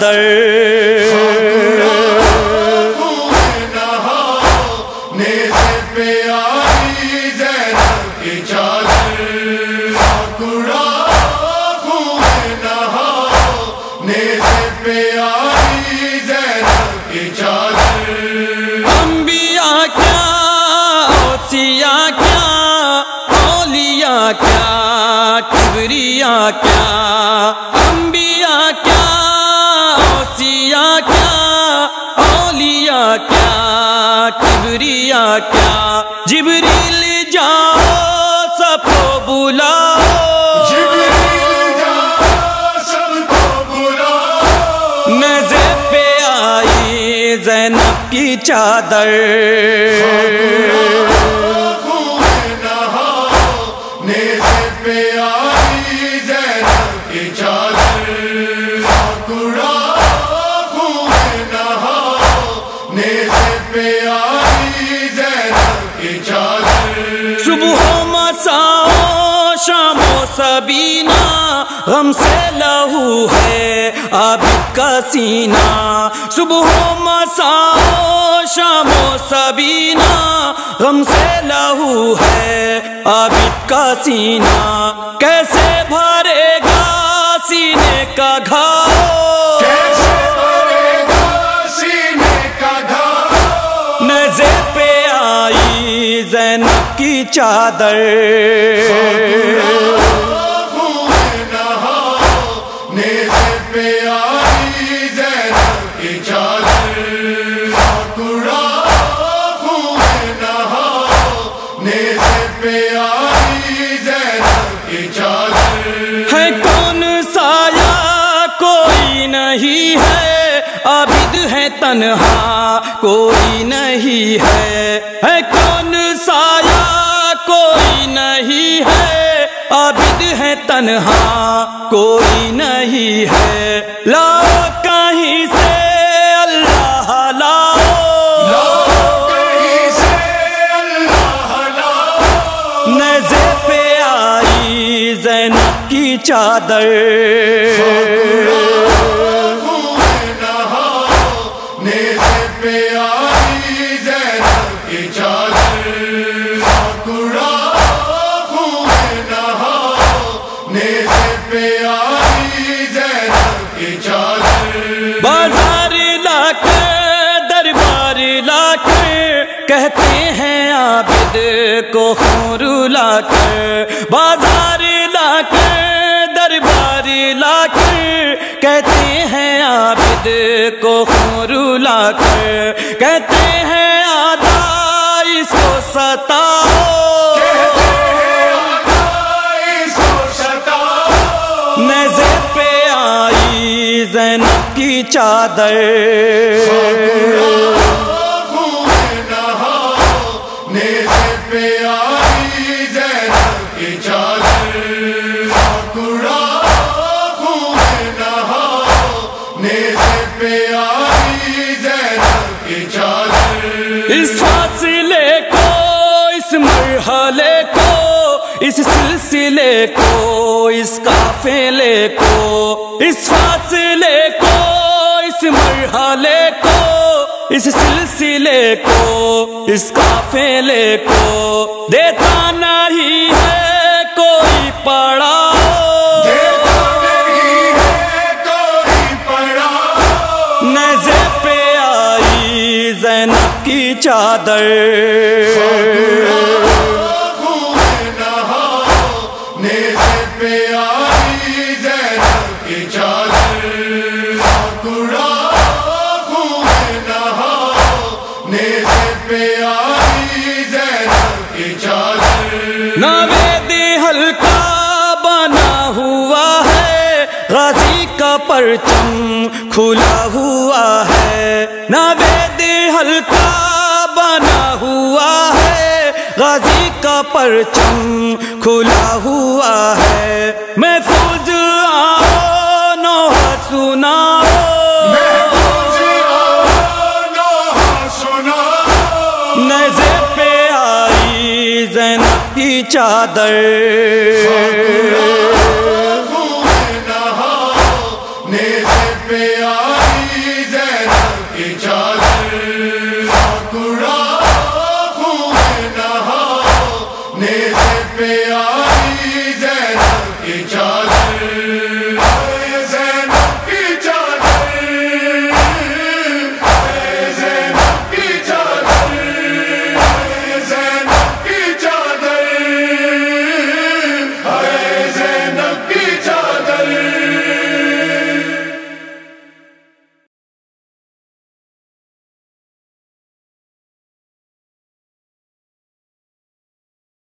چادر نیزے پہ آئی زینب کی چادر نیزے پہ آئی زینب کی چادر انبیاء کیا اوصیاء کیا اولیاء کیا کبریاء کیا انبیاء کیا اوصیاء کیا اولیاء کیا کبریاء کیا جبریل جاؤ سب کو بلاؤ زینب کی چادر نیزے پہ آئی زینب کی چادر نیزے پہ آئی زینب کی چادر صبح و مساء شام و سبینہ غم سے لہو ہے عابد کا سینہ صبح و مساء شام و سبینہ غم سے لہو ہے عابد کا سینہ کیسے بھرے گا سینے کا گھاؤ کیسے بھرے گا سینے کا گھاؤ نیزے پہ آئی زینب کی چادر نیزے پہ آئی زینب کی چادر نیزے پہ آئی زینب کی چادر ہے کون سایہ کوئی نہیں ہے عابد ہے تنہا کوئی نہیں ہے کون سایہ کوئی نہیں ہے عابد ہے تنہا کوئی نہیں ہے لاؤ کہیں سے اللہ لاؤ کہیں سے اللہ لاؤ نیزے پہ آئی زینب کی چادر نیزے پہ آئی زینب کی چادر نیزے پہ آئی زینب کی چادر بازار لا کے دربار لا کے کہتے ہیں عابد کو خون رلا کر بازار لا کے دربار لا کے کہتے ہیں عابد کو خون رلا کر کہتے ہیں آدھا اس کو ستاؤ نیزے پہ آئی زینب کی چادر نیزے پہ آئی زینب کی چادر نیزے پہ آئی زینب کی چادر اس فاصلے کو اس مرحلے کو اس سلسلے کو اس قافلے کو اس فاصلے کو اس مرحلے کو اس سلسلے کو اس قافلے کو دیتا نہیں ہے کوئی پڑاؤ نیزے پہ آئی زینب کی چادر نیزے پہ آئی زینب کی چادر نیزے پہ آئی زینب کی چادر نوید ہلکا بنا ہوا ہے غازی کا پرچم کھلا ہوا ہے نوید ہلکا بنا ہوا ہے غازی کا پرچم کھلا ہوا ہے محفوظ آؤ نوحہ سناؤ نیزے پہ آئی زینب کی چادر